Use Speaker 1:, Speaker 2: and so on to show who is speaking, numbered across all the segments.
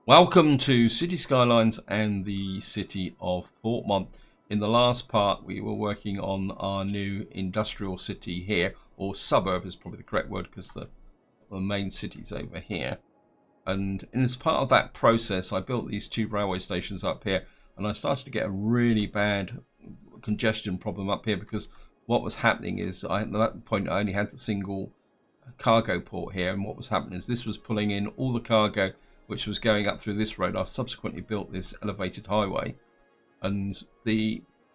Speaker 1: Welcome to City Skylines and the city of Portmont. In the last part, we were working on our new industrial city here, or suburb is probably the correct word because the main city's over here. And as part of that process, I built these two railway stations up here, and I started to get a really bad congestion problem up here because what was happening is, at that point, I only had the single cargo port here, and what was happening is this was pulling in all the cargo which was going up through this road. I've subsequently built this elevated highway, and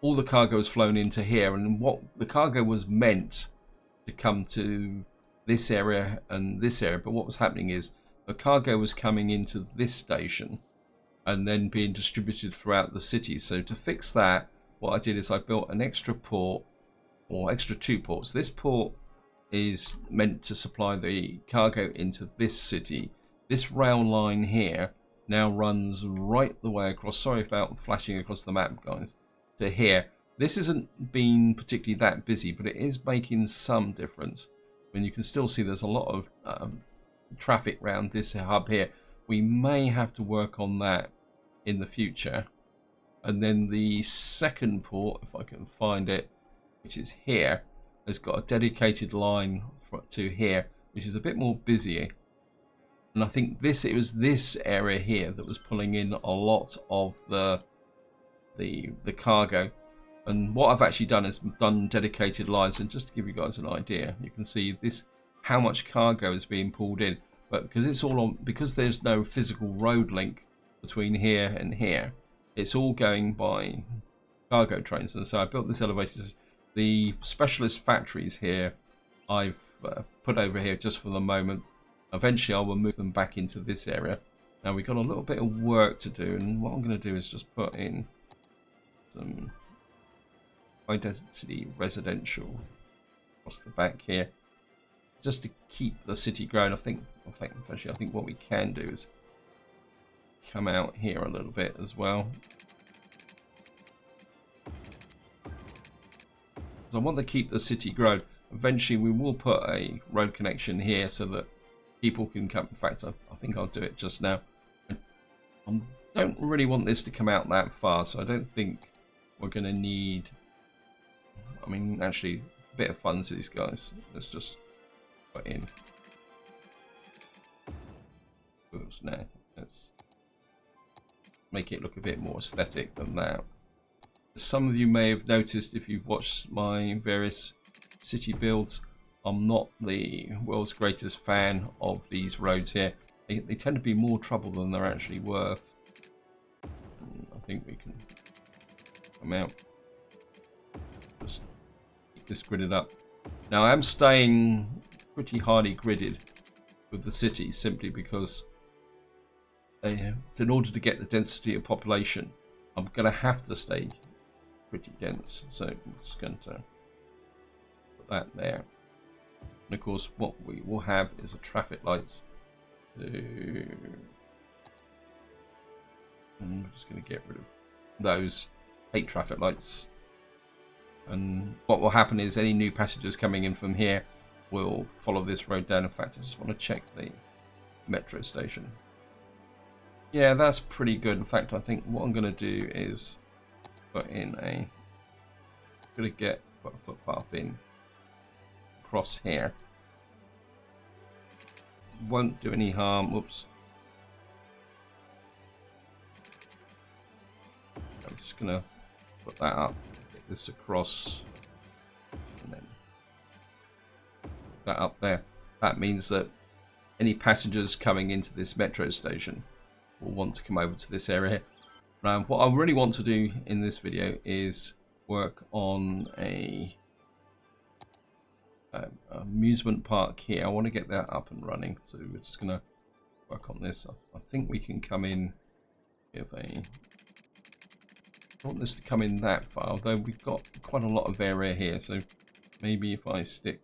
Speaker 1: all the cargo was flown into here, and what the cargo was meant to come to this area and this area, but what was happening is the cargo was coming into this station and then being distributed throughout the city. So to fix that, what I did is I built an extra port, or extra two ports. This port is meant to supply the cargo into this city. This rail line here now runs right the way across. Sorry about flashing across the map, guys. To here. This isn't been particularly that busy, but it is making some difference. And you can still see there's a lot of traffic around this hub here. We may have to work on that in the future. And then the second port, if I can find it, which is here, has got a dedicated line to here, which is a bit more busy. And I think it was this area here that was pulling in a lot of the cargo. And what I've actually done is done dedicated lines, and just to give you guys an idea, you can see this how much cargo is being pulled in. But because it's all on, because there's no physical road link between here and here, it's all going by cargo trains. And so I built this elevator. The specialist factories here I've put over here just for the moment. Eventually I will move them back into this area. Now we've got a little bit of work to do, and what I'm going to do is just put in some high density residential across the back here, just to keep the city growing. I think what we can do is come out here a little bit as well. So I want to keep the city growing. Eventually we will put a road connection here so that people can come. In fact, I think I'll do it just now. I don't really want this to come out that far, so I don't think we're going to need... I mean, actually, a bit of fun to these guys. Let's just put in... Oops, no. Let's make it look a bit more aesthetic than that. Some of you may have noticed, if you've watched my various city builds, I'm not the world's greatest fan of these roads here. They tend to be more trouble than they're actually worth. I think we can come out. Just keep this gridded up. Now I am staying pretty highly gridded with the city simply because in order to get the density of population, I'm going to have to stay pretty dense. So I'm just going to put that there. And of course, what we will have is a traffic lights. And I'm just going to get rid of those 8 traffic lights. And what will happen is any new passengers coming in from here will follow this road down. In fact, I just want to check the metro station. Yeah, that's pretty good. In fact, I think what I'm going to do is put in put a footpath in across here. Won't do any harm. Oops. I'm just gonna put that up, get this across, and then that up there. That means that any passengers coming into this metro station will want to come over to this area. Now, what I really want to do in this video is work on a amusement park here. I want to get that up and running, so we're just going to work on this. I think we can come in with I want this to come in that far, although we've got quite a lot of area here, so maybe if I stick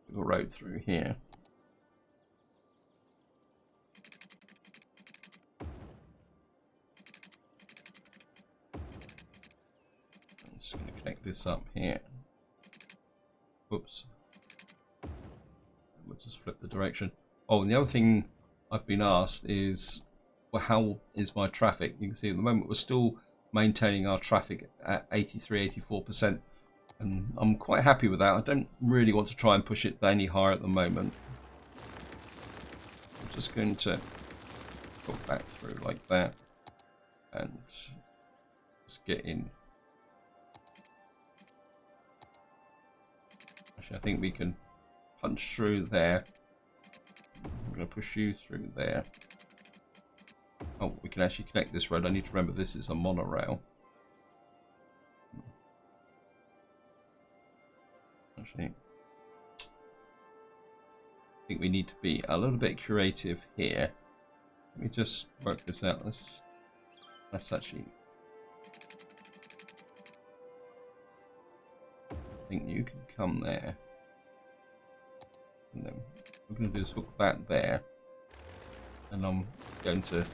Speaker 1: the road through here. I'm just going to connect this up here. Whoops. We'll just flip the direction. Oh, and the other thing I've been asked is, well, how is my traffic? You can see at the moment we're still maintaining our traffic at 83-84%, and I'm quite happy with that. I don't really want to try and push it any higher at the moment. I'm just going to go back through like that and just get in. Actually, I think we can punch through there. I'm going to push you through there. Oh, we can actually connect this road. I need to remember this is a monorail. Actually, I think we need to be a little bit creative here. Let me just work this out. Let's actually... I think you can come there. And then we're going to do is hook that there. And I'm going to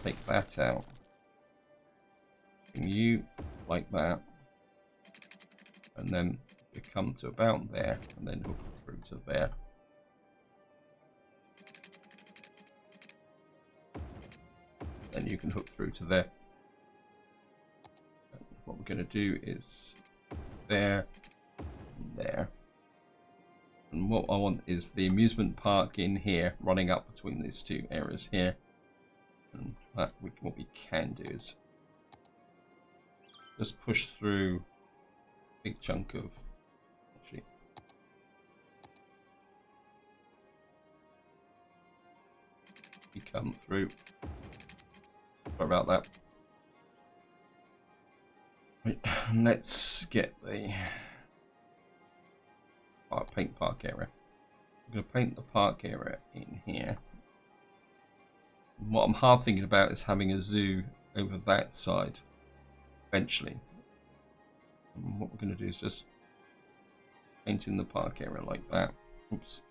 Speaker 1: take that out. And you like that. And then we come to about there. And then hook through to there. Then you can hook through to there. And what we're going to do is there and there. And what I want is the amusement park in here, running up between these two areas here. And that what we can do is just push through a big chunk of... Actually, we come through. Sorry about that. Right, let's get the... paint park area. I'm going to paint the park area in here. And what I'm half thinking about is having a zoo over that side eventually. And what we're going to do is just paint in the park area like that. Oops.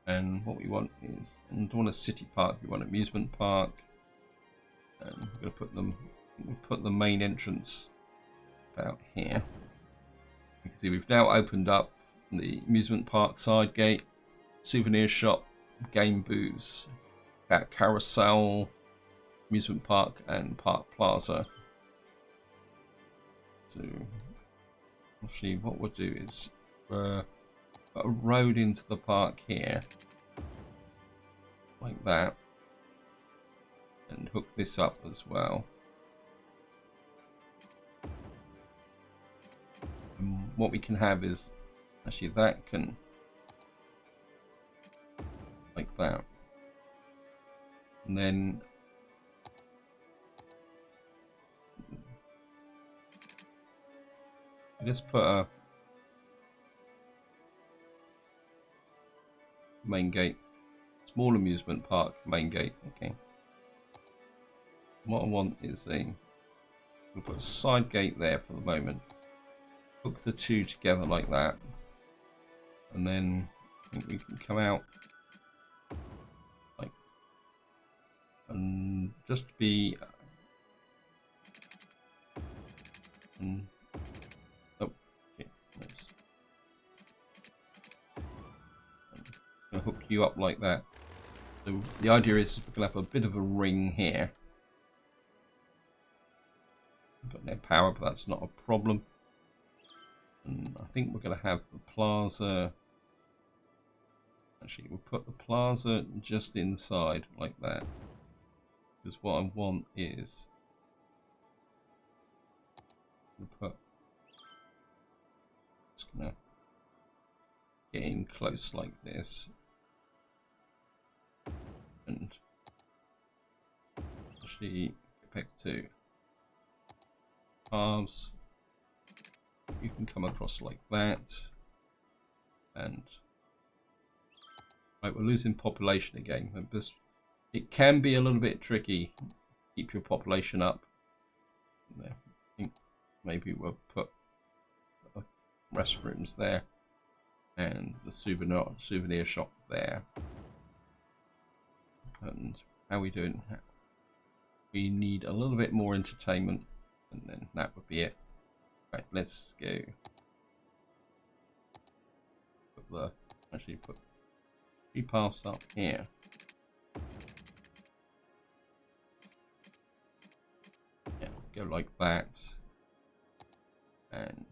Speaker 1: And what we want is, and we don't want a city park, we want an amusement park. And we're going to put them, we'll put the main entrance about here. You can see we've now opened up the amusement park side gate, souvenir shop, game booths, at carousel, amusement park, and park plaza. So actually what we'll do is put a road into the park here like that and hook this up as well. And what we can have is actually that can like that, and then just put a main gate, small amusement park main gate. Okay, what I want is we'll put a side gate there for the moment, hook the two together like that, and then I think we can come out like, and just be oh, okay, nice. I'm gonna hook you up like that. So the idea is we're gonna have a bit of a ring here. We've got no power, but that's not a problem. And I think we're going to have the plaza. Actually, we'll put the plaza just inside like that. Because what I want is just going to get in close like this. And actually get back to halves. You can come across like that, and right, we're losing population again. It can be a little bit tricky. Keep your population up. There. I think maybe we'll put restrooms there, and the souvenir shop there. And how are we doing? We need a little bit more entertainment, and then that would be it. Right, let's go. Actually put 3 paths up here. go like that. And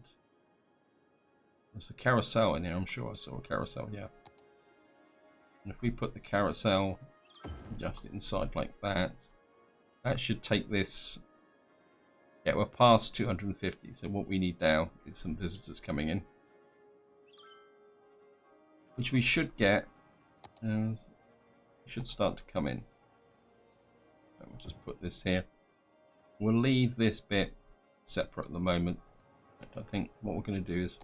Speaker 1: there's a carousel in here. I'm sure I saw a carousel, yeah. And if we put the carousel just inside like that, that should take this. Yeah, we're past 250, so what we need now is some visitors coming in, which we should get. Should start to come in. And we'll just put this here. We'll leave this bit separate at the moment. I think what we're going to do is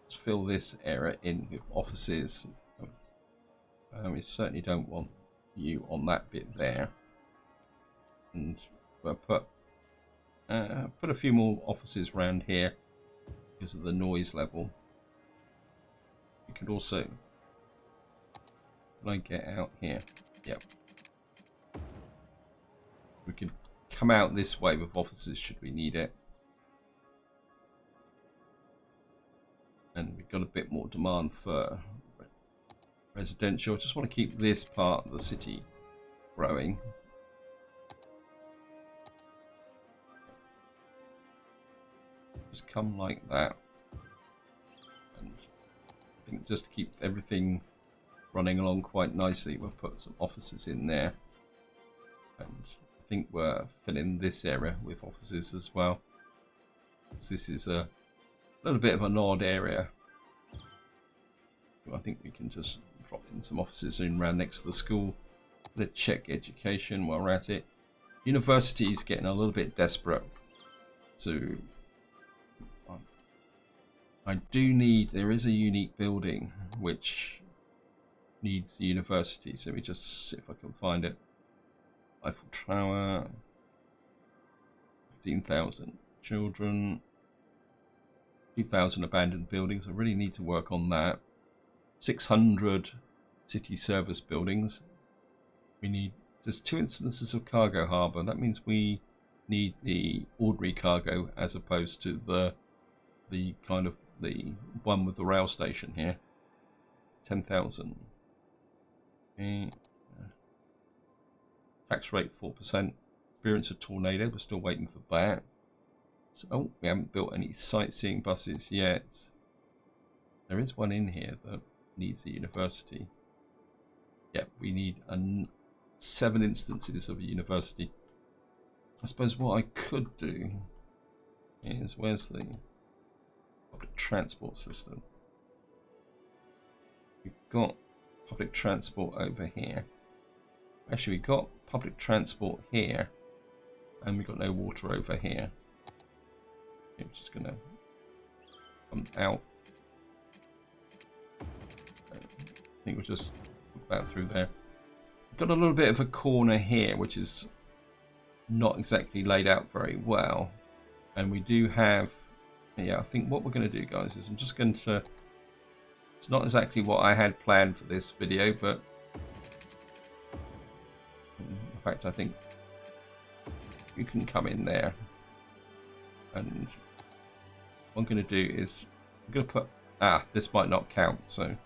Speaker 1: just fill this area in with offices. We certainly don't want you on that bit there, and we'll put a few more offices around here because of the noise level. You could also, can I get out here? Yep. We could come out this way with offices should we need it. And we've got a bit more demand for residential. I just want to keep this part of the city growing. Just come like that. And I think just to keep everything running along quite nicely, we'll put some offices in there. And I think we're filling this area with offices as well. This is a little bit of an odd area. I think we can just drop in some offices in around next to the school. Let's check education while we're at it. University is getting a little bit desperate. So I do need, there is a unique building which needs the university. So we just see if I can find it. Eiffel Tower, 15,000 children, 2,000 abandoned buildings. I really need to work on that. 600 city service buildings. We need, there's 2 instances of cargo harbour. That means we need the ordinary cargo as opposed to the kind of the one with the rail station here. 10,000. Okay. Tax rate 4%. Experience a tornado. We're still waiting for that. So, oh, we haven't built any sightseeing buses yet. There is one in here that needs a university. Yep, we need 7 instances of a university. I suppose what I could do is, where's the public transport system? We've got public transport over here. Actually, we've got public transport here, and we've got no water over here. I'm just going to come out. I think we'll just look that through there. We've got a little bit of a corner here, which is not exactly laid out very well. And we do have, yeah, I think what we're going to do, guys, is I'm just going to, it's not exactly what I had planned for this video, but in fact, I think you can come in there. And what I'm going to do is, I'm going to put, this might not count, so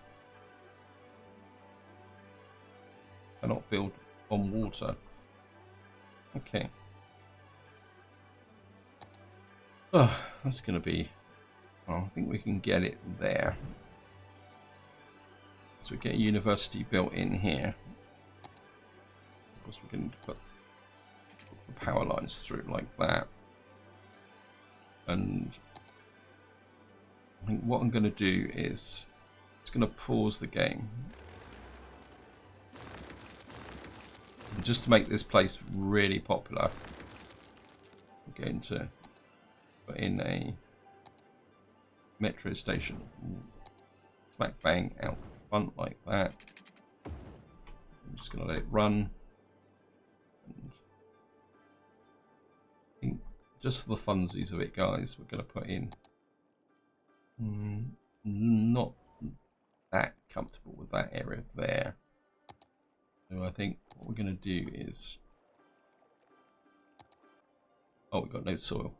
Speaker 1: cannot build on water. Okay. Oh, that's going to be, well, I think we can get it there. So we get a university built in here. Of course, we're going to put the power lines through like that. And I think what I'm going to do is, it's going to pause the game. And just to make this place really popular, we're going to put in a metro station. Smack bang out front like that. I'm just going to let it run. And I think just for the funsies of it, guys, we're going to put in not that comfortable with that area there. So I think what we're going to do is, oh, we've got no soil.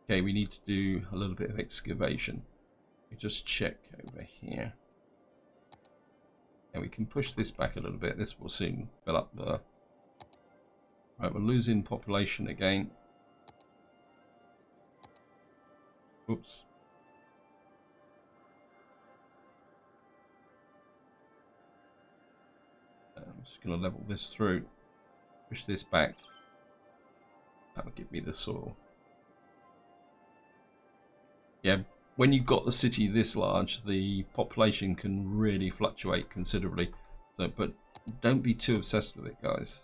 Speaker 1: Okay, we need to do a little bit of excavation. We just check over here. And we can push this back a little bit. This will soon fill up the... Right, we're losing population again. Oops. I'm just going to level this through. Push this back. That will give me the soil. Yeah, when you've got the city this large, the population can really fluctuate considerably. So, but don't be too obsessed with it, guys.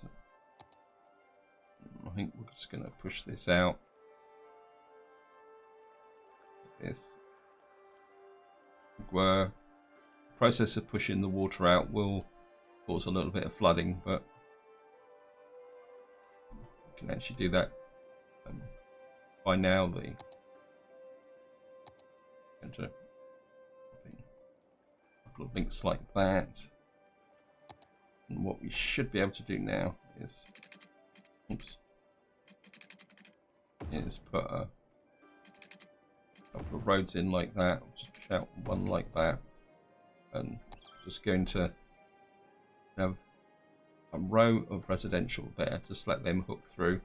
Speaker 1: I think we're just going to push this out. This. Where the process of pushing the water out will cause a little bit of flooding, but you can actually do that. By now, the a couple of links like that, and what we should be able to do now is, put a couple of roads in like that. Just push out one like that, and just going to have a row of residential there. Just let them hook through.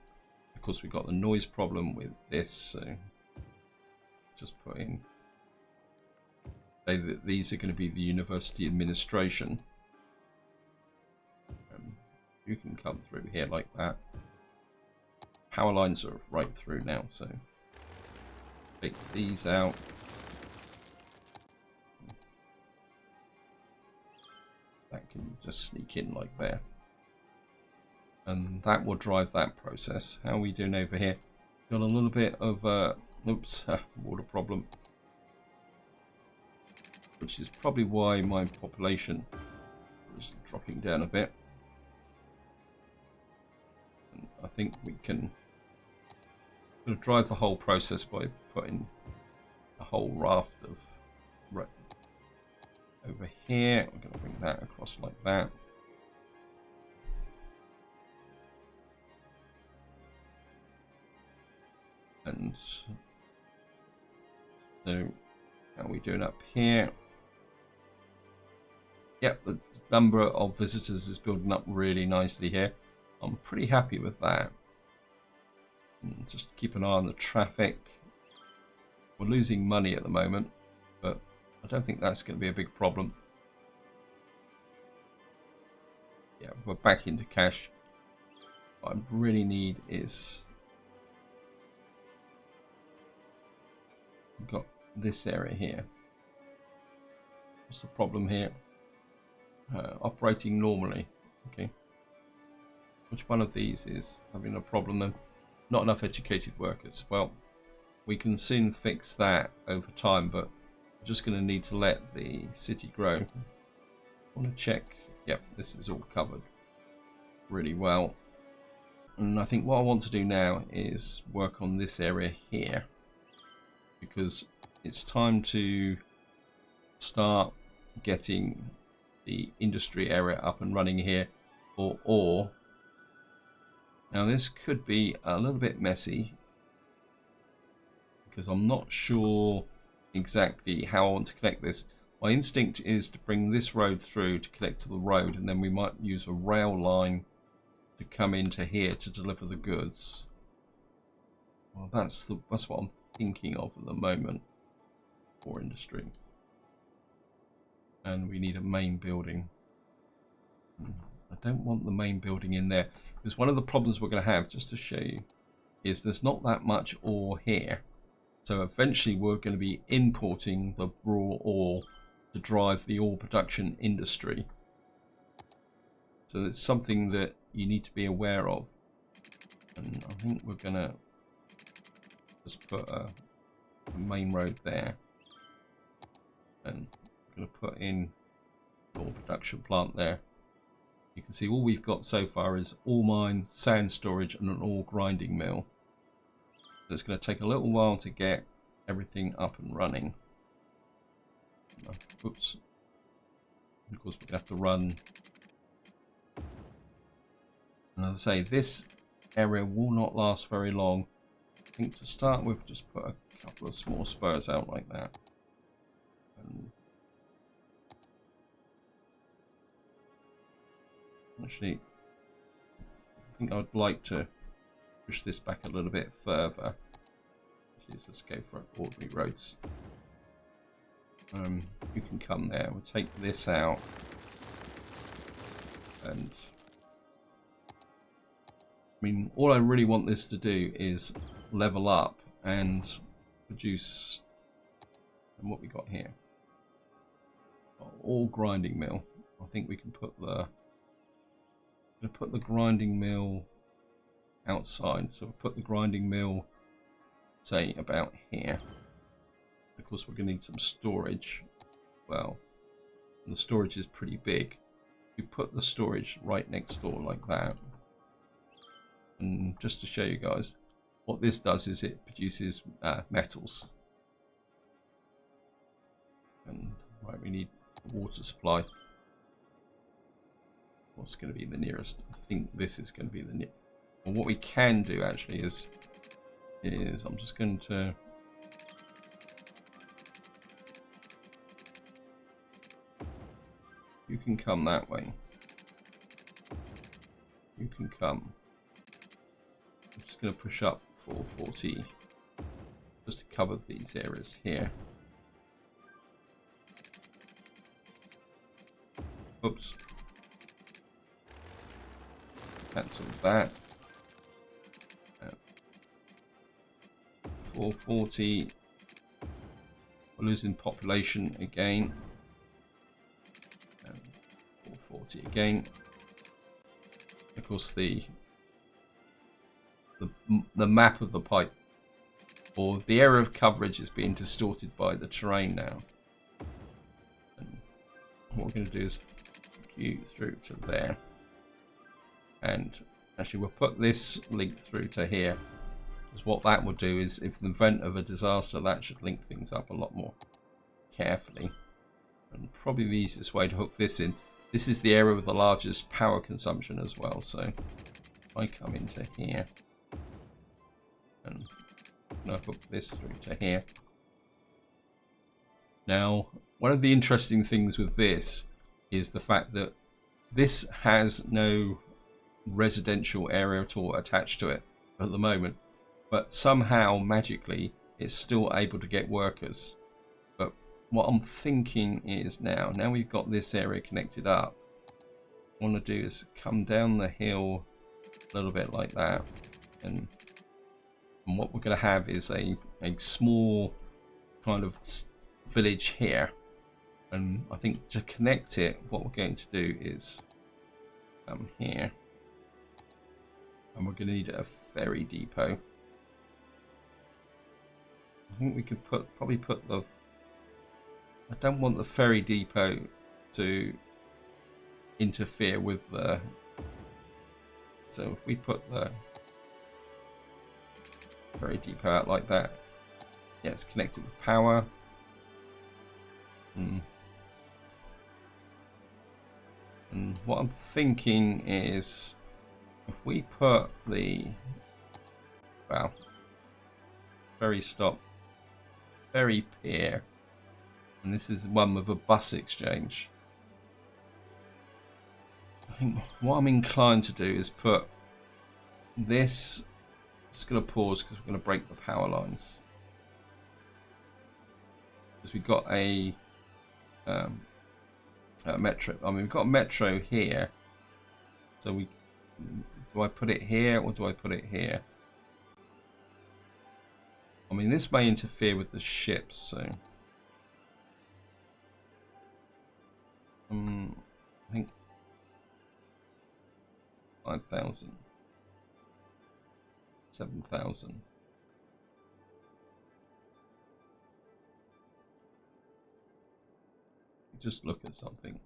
Speaker 1: Of course, we've got the noise problem with this, so just put in. Say that these are going to be the university administration. You can come through here like that. Power lines are right through now, so take these out. That can just sneak in like there. And that will drive that process. How are we doing over here? Got a little bit of water problem. Which is probably why my population is dropping down a bit. And I think we can drive the whole process by putting a whole raft of over here. We're going to bring that across like that. And so how are we doing up here? Yep, the number of visitors is building up really nicely here. I'm pretty happy with that. And just keep an eye on the traffic. We're losing money at the moment, but I don't think that's going to be a big problem. Yeah, we're back into cash. What I really need is we've got this area here. What's the problem here? Operating normally. Okay. Which one of these is having a problem then? Not enough educated workers. Well, we can soon fix that over time, but we're just going to need to let the city grow. I want to check. Yep, this is all covered really well. And I think what I want to do now is work on this area here, because it's time to start getting the industry area up and running here, or now this could be a little bit messy because I'm not sure exactly how I want to connect this. My instinct is to bring this road through to connect to the road, and then we might use a rail line to come into here to deliver the goods. Well, that's what I'm thinking of at the moment for industry. And we need a main building. I don't want the main building in there, because one of the problems we're going to have, just to show you, is there's not that much ore here. So eventually we're going to be importing the raw ore to drive the ore production industry. So it's something that you need to be aware of. And I think we're going to just put a main road there. And going to put in the ore production plant there. You can see all we've got so far is ore mine, sand storage, and an ore grinding mill. So it's going to take a little while to get everything up and running. Oops. Of course, we're going to have to run. And as I say, this area will not last very long. I think to start with, just put a couple of small spurs out like that. And actually, I think I'd like to push this back a little bit further. Actually, let's go for ordinary roads. You can come there. We'll take this out. And I mean, all I really want this to do is level up and produce. And what we got here? All grinding mill. I think we can put the. I'm gonna put the grinding mill outside. So we'll put the grinding mill, say, about here. Of course, we're gonna need some storage. Well, the storage is pretty big. We put the storage right next door like that. And just to show you guys, what this does is it produces metals. And right, we need a water supply. What's going to be the nearest? I think this is going to be the nearest. And what we can do actually is I'm just going to you can come that way. You can come. I'm just going to push up 440 just to cover these areas here. Oops. Cancel that. 440. We're losing population again. 440 again. Of course, the map of the pipe, or the area of coverage, is being distorted by the terrain now. And what we're going to do is queue through to there. And actually, we'll put this link through to here. Because what that will do is, if in the event of a disaster, that should link things up a lot more carefully. And probably the easiest way to hook this in. This is the area with the largest power consumption as well. So if I come into here and I'll hook this through to here. Now, one of the interesting things with this is the fact that this has no residential area at all attached to it at the moment, but somehow magically it's still able to get workers. But what I'm thinking is now we've got this area connected up, what I want to do is come down the hill a little bit like that, and what we're going to have is a small kind of village here. And I think to connect it, what we're going to do is come here, and we're going to need a ferry depot. I think we could probably put the. I don't want the ferry depot to interfere with the. So if we put the ferry depot out like that, yeah, it's connected with power. And what I'm thinking is, if we put the ferry stop, ferry pier, and this is one with a bus exchange, I think what I'm inclined to do is put this. Just going to pause because we're going to break the power lines, because we've got a metro. I mean, we've got a metro here. So do I put it here or do I put it here? I mean, this may interfere with the ships, so I think 5,000, 7,000. Just look at something.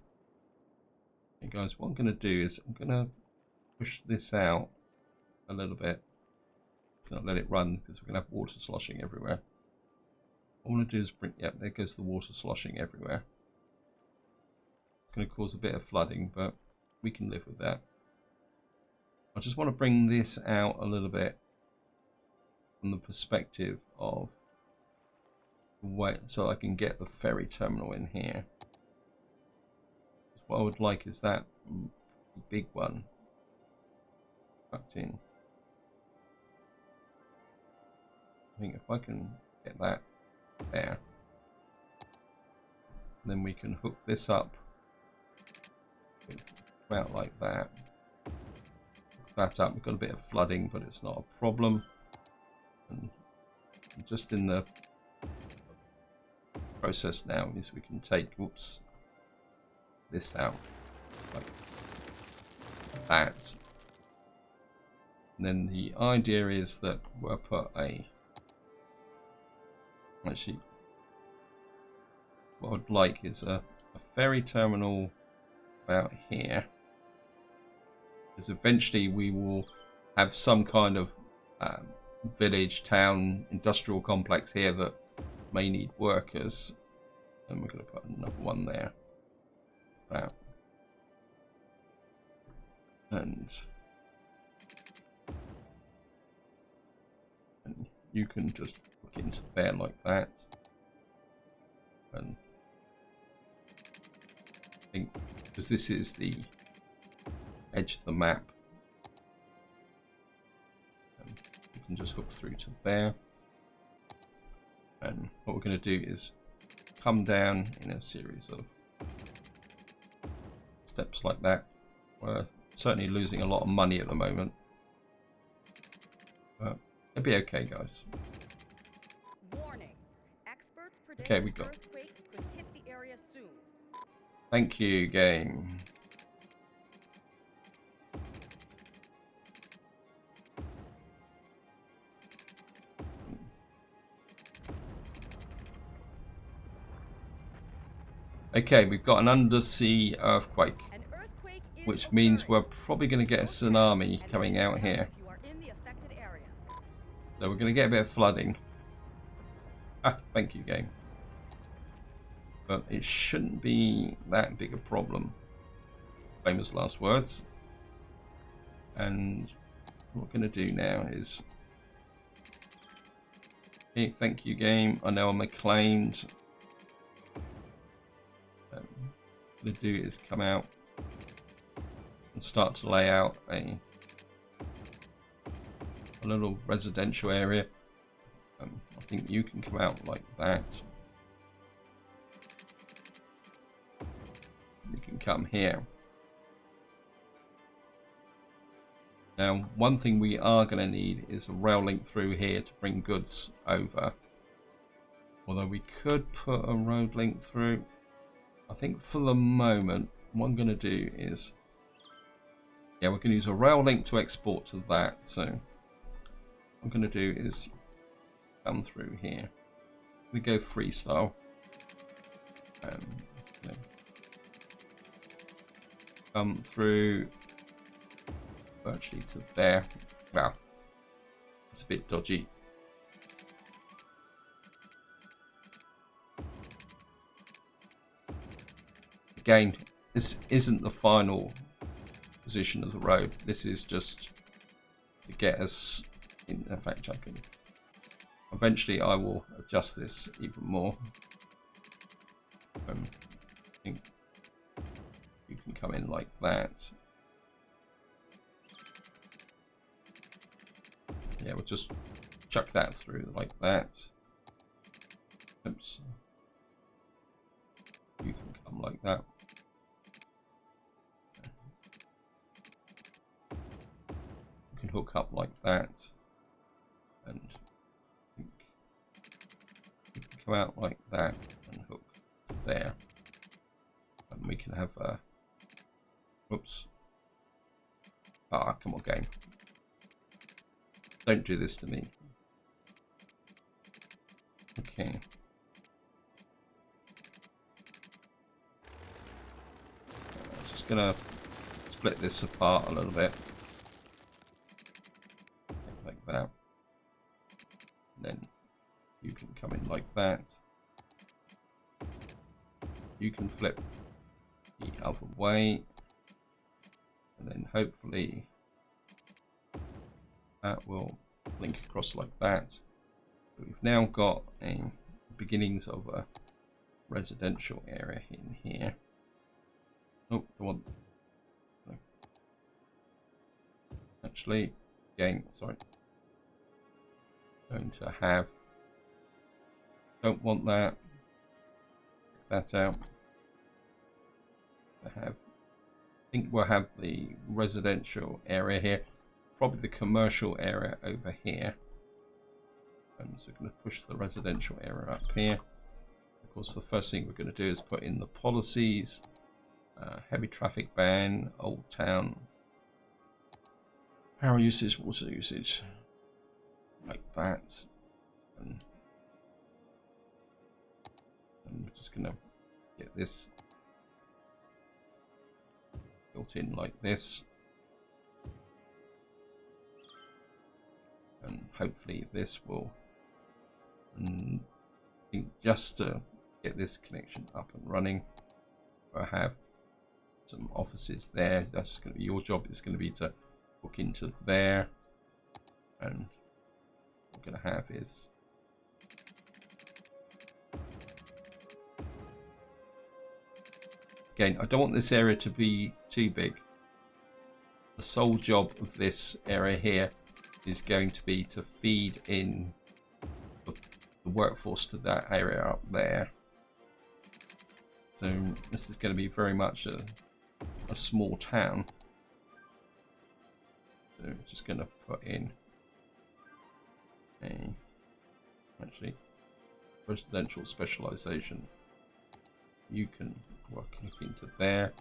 Speaker 1: Hey guys, what I'm going to do is I'm going to push this out a little bit. Can't let it run because we're going to have water sloshing everywhere. What I want to do is bring, yep, there goes the water sloshing everywhere. It's going to cause a bit of flooding, but we can live with that. I just want to bring this out a little bit from the perspective of wait, so I can get the ferry terminal in here. What I would like is that big one tucked in. I think if I can get that there, then we can hook this up about like that. Hook that up. We've got a bit of flooding, but it's not a problem. And just in the process now is we can take, whoops, this out like that. And then the idea is that we'll put a, actually what I'd like is a ferry terminal about here, because eventually we will have some kind of village, town, industrial complex here that may need workers, and we're going to put another one there. That. And you can just look into there like that. And I think, because this is the edge of the map, and you can just hook through to there. And what we're going to do is come down in a series of steps like that. We're certainly losing a lot of money at the moment, but it'll be okay, guys.
Speaker 2: Warning. Experts predict
Speaker 1: Okay, we got.
Speaker 2: earthquake could hit the area soon.
Speaker 1: Thank you, game. Okay, we've got an undersea earthquake, which means we're probably going to get a tsunami coming out here. So we're going to get a bit of flooding. Ah, thank you, game. But it shouldn't be that big a problem. Famous last words. And what we're going to do now is... Okay, thank you, game. I know I'm acclaimed. What I'm going to do is come out and start to lay out a little residential area. I think you can come out like that. You can come here. Now, one thing we are going to need is a rail link through here to bring goods over. Although we could put a road link through. I think for the moment, what I'm going to do is, yeah, we're going to use a rail link to export to that. So what I'm going to do is come through here. We go freestyle. Come through virtually to there. Wow, it's a bit dodgy. Again, this isn't the final position of the road. This is just to get us in. In fact, I can eventually I will adjust this even more. I think you can come in like that. Yeah, we'll just chuck that through like that. Oops. You can come like that. You can hook up like that. And you can come out like that and hook there. And we can have a... Whoops. Ah, come on, game. Don't do this to me. Okay. Just gonna split this apart a little bit. Like that. And then you can come in like that. You can flip the other way. And then hopefully that will link across like that. We've now got a beginnings of a residential area in here. Oh, I want. No. Actually, game. Sorry. Going to have, don't want that. Take that out. I think we'll have the residential area here, probably the commercial area over here. And so we're going to push the residential area up here. Of course, the first thing we're going to do is put in the policies. Heavy traffic ban, Old Town, power usage, water usage, like that. And we're just going to get this built in like this. And hopefully this will, I think just to get this connection up and running, I have some offices there. That's going to be your job. It's going to be to hook into there, and what we're going to have is again, I don't want this area to be too big. The sole job of this area here is going to be to feed in the workforce to that area up there. So this is going to be very much a small town. So I'm just going to put in a actually residential specialization. You can hook into there.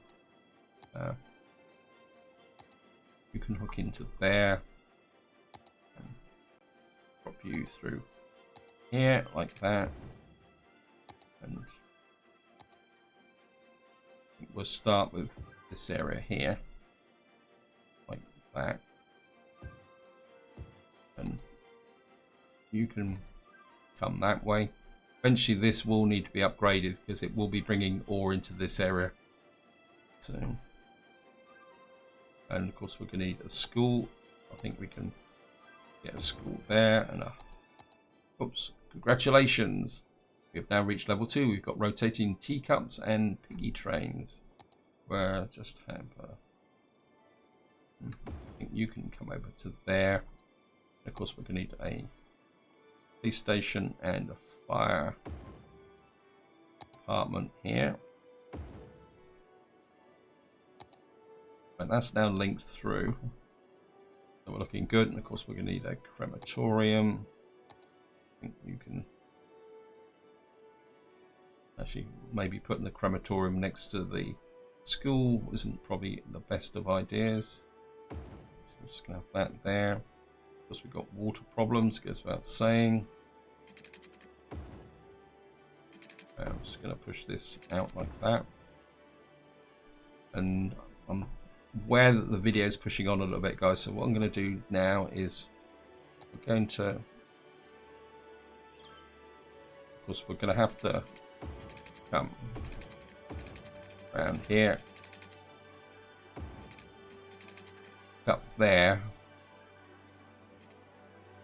Speaker 1: You can hook into there. And drop you through here like that. And we'll start with this area here, like that, and you can come that way. Eventually this will need to be upgraded because it will be bringing ore into this area. So, and of course we're going to need a school. I think we can get a school there, and oops, congratulations. We have now reached level 2. We've got rotating teacups and piggy trains. Where just have I think you can come over to there. Of course, we're going to need a police station and a fire department here. But that's now linked through. So we're looking good. And of course, we're going to need a crematorium. I think you can actually maybe putting the crematorium next to the school isn't probably the best of ideas. So we're just going to have that there. Of course, we've got water problems, goes without saying. I'm just going to push this out like that. And I'm aware that the video is pushing on a little bit, guys. So what I'm going to do now is we're going to, of course, we're going to have to come around here, up there.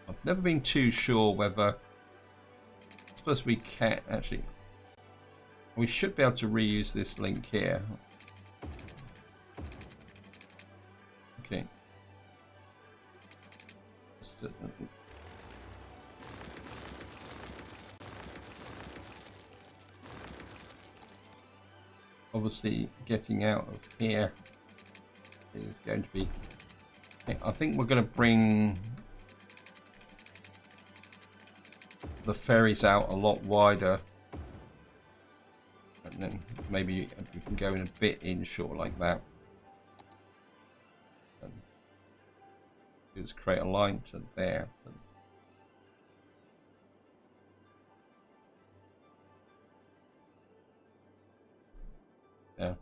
Speaker 1: I've never been too sure whether, I suppose we can actually, we should be able to reuse this link here. Okay. Obviously getting out of here is going to be, I think we're going to bring the ferries out a lot wider, and then maybe we can go in a bit inshore like that, and just create a line to there. Yeah.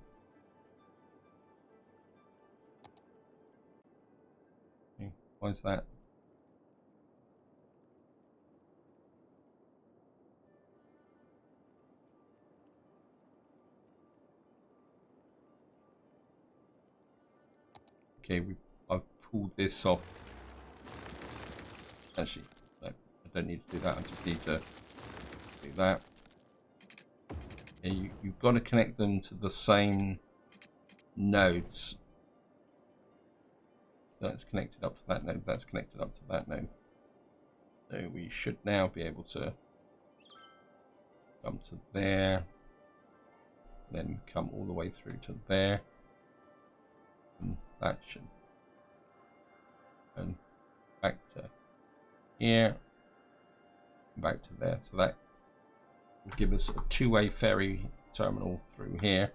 Speaker 1: Okay. Why is that? Okay, I've pulled this off. Actually, no, I don't need to do that. I just need to do that. Yeah, you've got to connect them to the same nodes. So that's connected up to that node. That's connected up to that node. So we should now be able to come to there, then come all the way through to there, and that should, and back to here, back to there. So that will give us a two-way ferry terminal through here.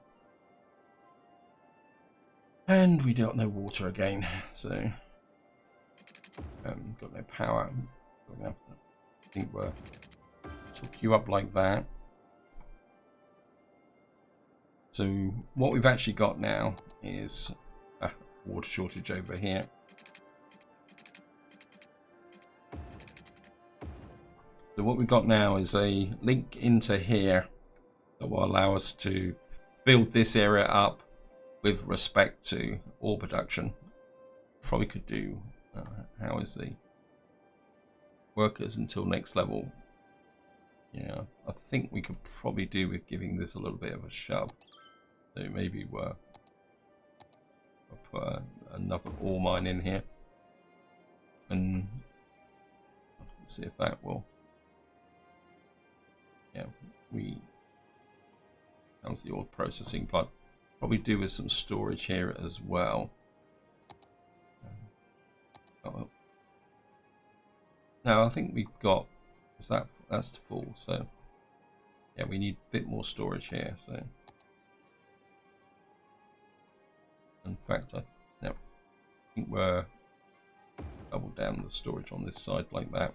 Speaker 1: And we got no water again, so got no power. We're gonna have to, I think we'll hook you up like that. So what we've actually got now is a water shortage over here. So what we've got now is a link into here that will allow us to build this area up with respect to ore production. Probably could do, how is the workers until next level? Yeah, I think we could probably do with giving this a little bit of a shove. So maybe I'll put another ore mine in here, and let's see if that will. Yeah, how's the ore processing plant? Probably do with some storage here as well. No, I think we've got, that's full, so yeah, we need a bit more storage here. So in fact, I think we're double down the storage on this side like that.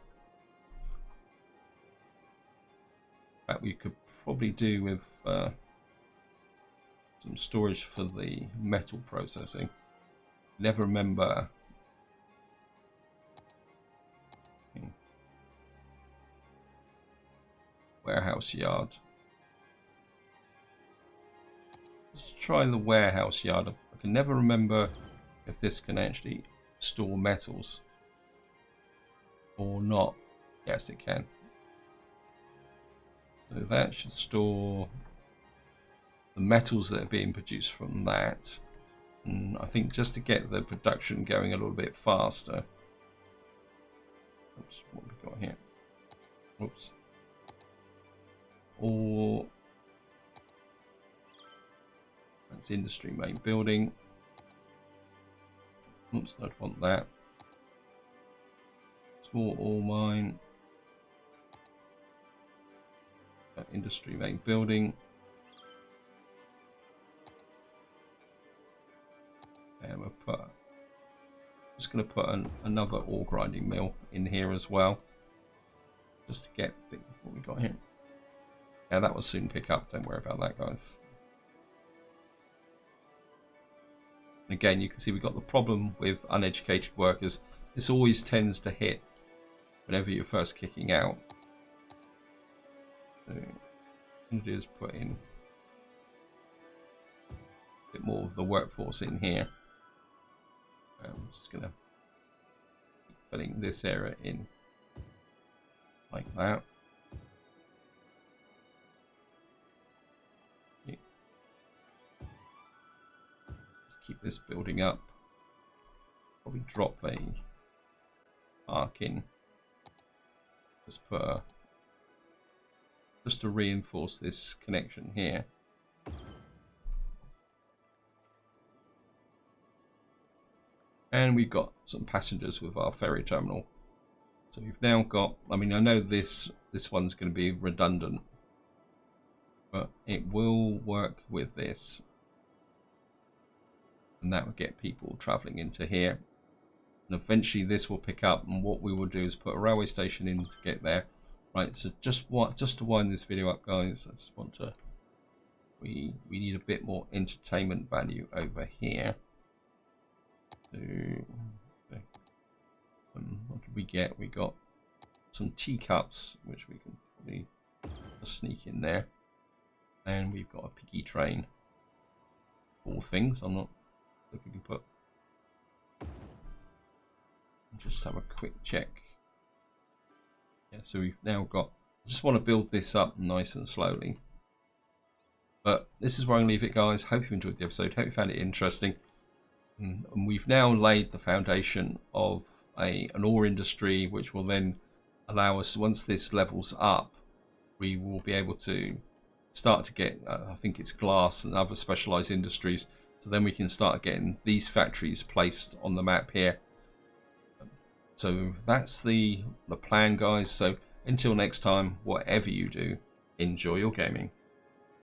Speaker 1: In fact, we could probably do with some storage for the metal processing. Never remember. Warehouse yard. Let's try the warehouse yard. I can never remember if this can actually store metals or not. Yes, it can. So that should store the metals that are being produced from that. And I think just to get the production going a little bit faster. Oops, what have we got here? Oops. Or that's industry main building. Oops, don't want that. Small ore mine. Industry main building. And we'll just going to put another ore grinding mill in here as well, just to get what we got here. Yeah, that will soon pick up. Don't worry about that, guys. And again, you can see we've got the problem with uneducated workers. This always tends to hit whenever you're first kicking out. So what I'm going to do is put in a bit more of the workforce in here. I'm just going to keep filling this area in like that. Just keep this building up. Probably drop a arc in. Just put just to reinforce this connection here. And we've got some passengers with our ferry terminal. So we've now got, I mean, I know this one's going to be redundant, but it will work with this. And that will get people traveling into here. And eventually this will pick up, and what we will do is put a railway station in to get there. Right, so just to wind this video up, guys, I just want to, we need a bit more entertainment value over here. So, okay. What did we get? We got some teacups, which we can probably sneak in there, and we've got a piggy train. All things. I'm not. If we can put. Just have a quick check. Yeah, so we've now got. I just want to build this up nice and slowly. But this is where I'm going to leave it, guys. Hope you enjoyed the episode. Hope you found it interesting. And we've now laid the foundation of an ore industry, which will then allow us, once this levels up, we will be able to start to get, I think it's glass and other specialized industries. So then we can start getting these factories placed on the map here. So that's the plan, guys. So until next time, whatever you do, enjoy your gaming.